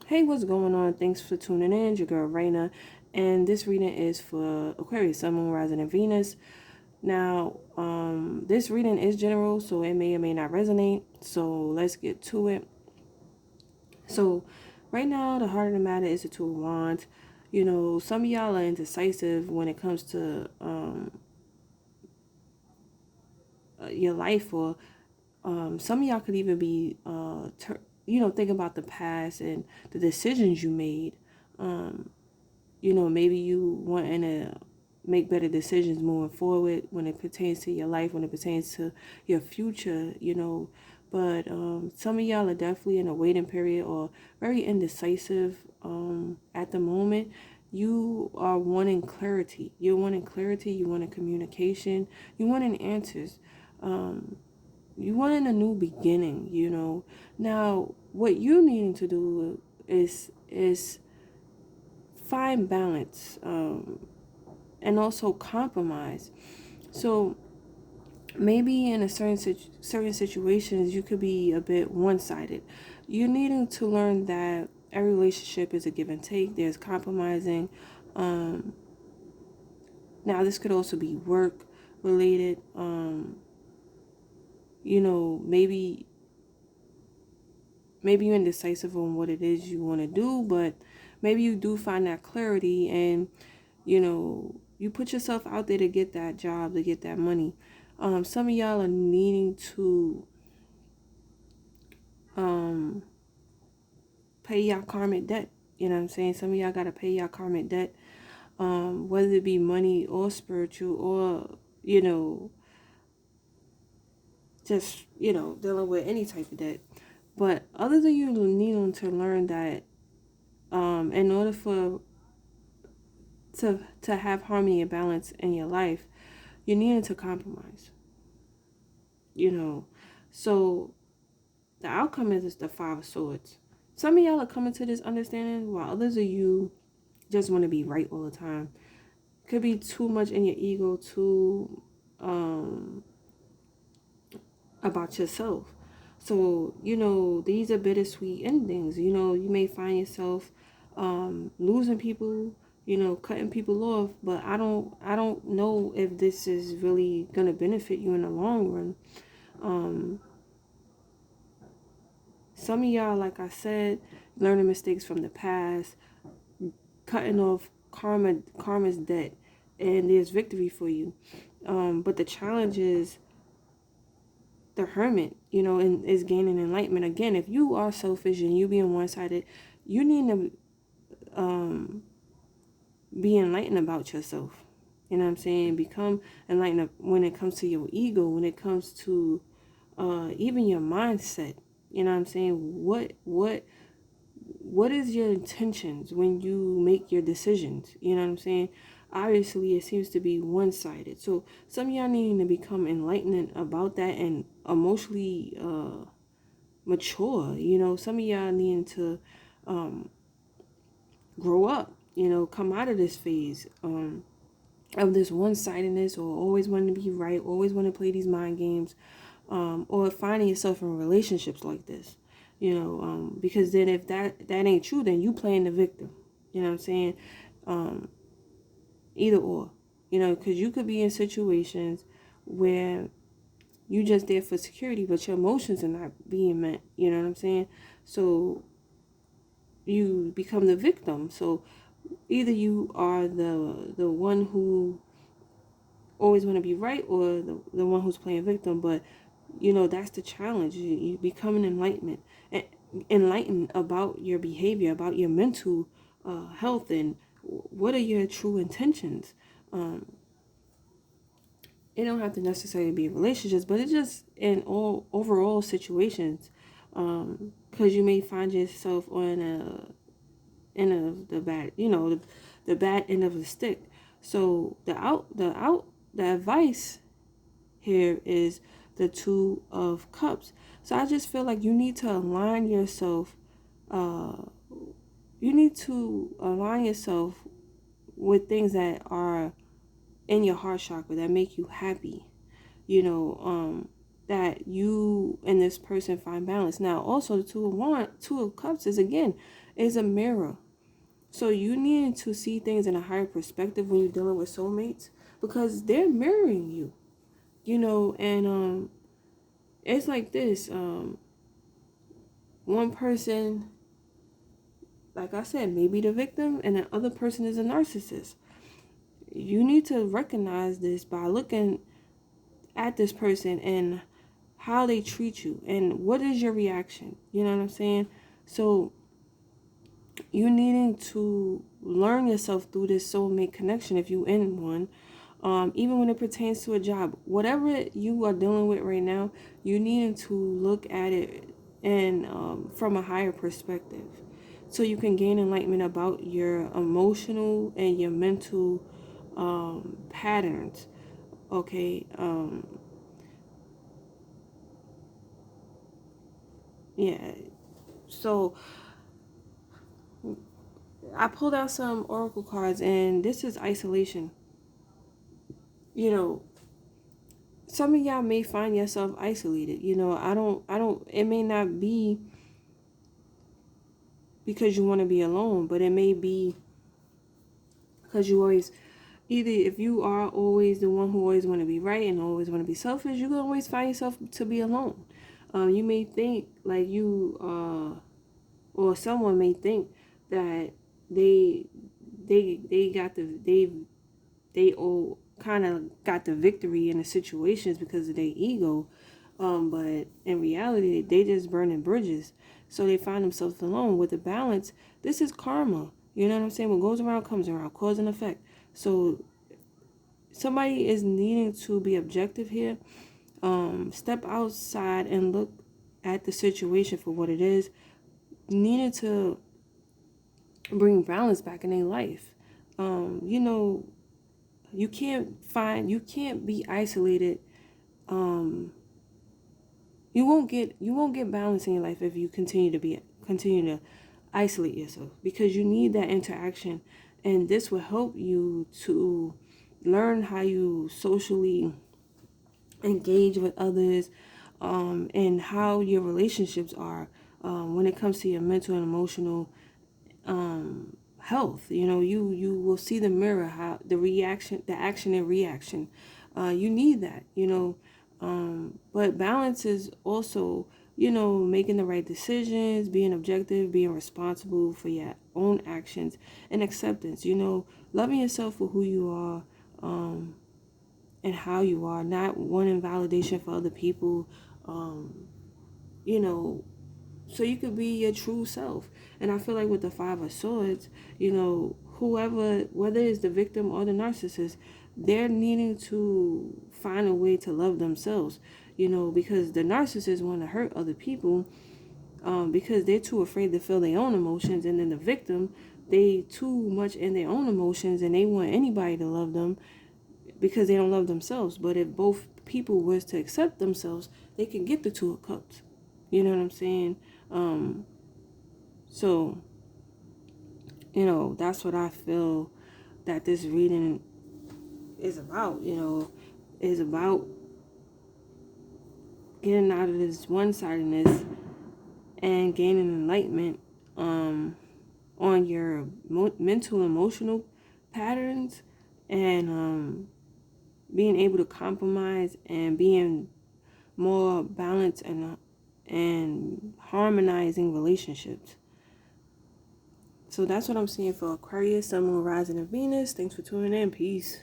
Hey, what's going on? Thanks for tuning in. It's your girl Raina, and this reading is for Aquarius, Sun, Moon, Rising, and Venus. Now, this reading is general, so it may or may not resonate. So let's get to it. So, right now, the heart of the matter is the Two of Wands. You know, some of y'all are indecisive when it comes to your life, or some of y'all could even be, think about the past and the decisions you made. Maybe you wanting to make better decisions moving forward when it pertains to your life, when it pertains to your future, But some of y'all are definitely in a waiting period or very indecisive at the moment. You are wanting clarity. You're wanting clarity. You wanting communication. You wanting answers. You wanting a new beginning. Now, what you needing to do is find balance, and also compromise. So maybe in a certain situations you could be a bit one-sided. You're needing to learn that every relationship is a give and take. There's compromising. Now this could also be work related. Maybe you're indecisive on what it is you want to do, but maybe you do find that clarity, and you put yourself out there to get that job, to get that money. Some of y'all are needing to pay y'all karmic debt. You know what I'm saying? Some of y'all got to pay y'all karmic debt, whether it be money or spiritual, or, just, dealing with any type of debt. But other than you needing to learn that in order to have harmony and balance in your life, you needing to compromise. So the outcome is the Five of Swords. Some of y'all are coming to this understanding, while others of you just want to be right all the time. Could be too much in your ego, too about yourself. So, these are bittersweet endings. You may find yourself losing people, cutting people off, but I don't know if this is really gonna benefit you in the long run. Some of y'all, like I said, learning mistakes from the past, cutting off karma's debt, and there's victory for you. But the challenge is the hermit, and is gaining enlightenment. Again, if you are selfish and you being one-sided, you need to be enlightened about yourself. You know what I'm saying? Become enlightened when it comes to your ego, when it comes to even your mindset. You know what I'm saying? What is your intentions when you make your decisions? You know what I'm saying? Obviously, it seems to be one-sided. So some of y'all needing to become enlightened about that and emotionally mature. Some of y'all needing to grow up. Come out of this phase of this one-sidedness, or always wanting to be right, always want to play these mind games, or finding yourself in relationships like this. Because then if that ain't true, then you playing the victim. You know what I'm saying? Either or, because you could be in situations where you just there for security, but your emotions are not being met. You know what I'm saying? So you become the victim. So either you are the one who always want to be right, or the one who's playing victim. But that's the challenge. You become an enlightened about your behavior, about your mental health, and what are your true intentions. It don't have to necessarily be relationships, but it's just in all overall situations, because you may find yourself on the bad, the bad end of the stick. So the advice here is the Two of Cups. So I just feel like you need to align yourself. You need to align yourself with things that are in your heart chakra, that make you happy. That you and this person find balance. Now, also the Two of Cups is, again, is a mirror. So you need to see things in a higher perspective when you're dealing with soulmates, because they're mirroring you, and it's like this. One person, like I said, may be the victim, and the other person is a narcissist. You need to recognize this by looking at this person and how they treat you and what is your reaction. You know what I'm saying? So you needing to learn yourself through this soulmate connection if you in one. Even when it pertains to a job, whatever you are dealing with right now, you needing to look at it and from a higher perspective, so you can gain enlightenment about your emotional and your mental patterns. Okay. Yeah. So I pulled out some oracle cards, and this is isolation. You know, some of y'all may find yourself isolated. It may not be because you want to be alone, but it may be because you always, either if you are always the one who always want to be right and always want to be selfish, you're going to always find yourself to be alone. You may think like or someone may think that they all kind of got the victory in the situations because of their ego, but in reality they just burning bridges, so they find themselves alone. With the balance, this is karma. You know what I'm saying? What goes around comes around, cause and effect. So somebody is needing to be objective here. Step outside and look at the situation for what it is. Needed to bring balance back in their life. You can't be isolated. You won't get balance in your life if you continue to isolate yourself, because you need that interaction, and this will help you to learn how you socially engage with others, and how your relationships are, when it comes to your mental and emotional health. You will see the mirror, how the action and reaction. You need that. But balance is also, making the right decisions, being objective, being responsible for your own actions, and acceptance. Loving yourself for who you are, and how you are, not wanting validation for other people. You know, so you could be your true self. And I feel like with the Five of Swords, whoever, whether it's the victim or the narcissist, they're needing to find a way to love themselves, because the narcissists want to hurt other people, because they're too afraid to feel their own emotions. And then the victim, they too much in their own emotions, and they want anybody to love them because they don't love themselves. But if both people was to accept themselves, they can get the Two of Cups. You know what I'm saying? So, that's what I feel that this reading is about. Is about getting out of this one-sidedness and gaining enlightenment on your mental emotional patterns, and being able to compromise and being more balanced and harmonizing relationships. So that's what I'm seeing for Aquarius, Sun, Moon, Rising, and Venus. Thanks for tuning in. Peace.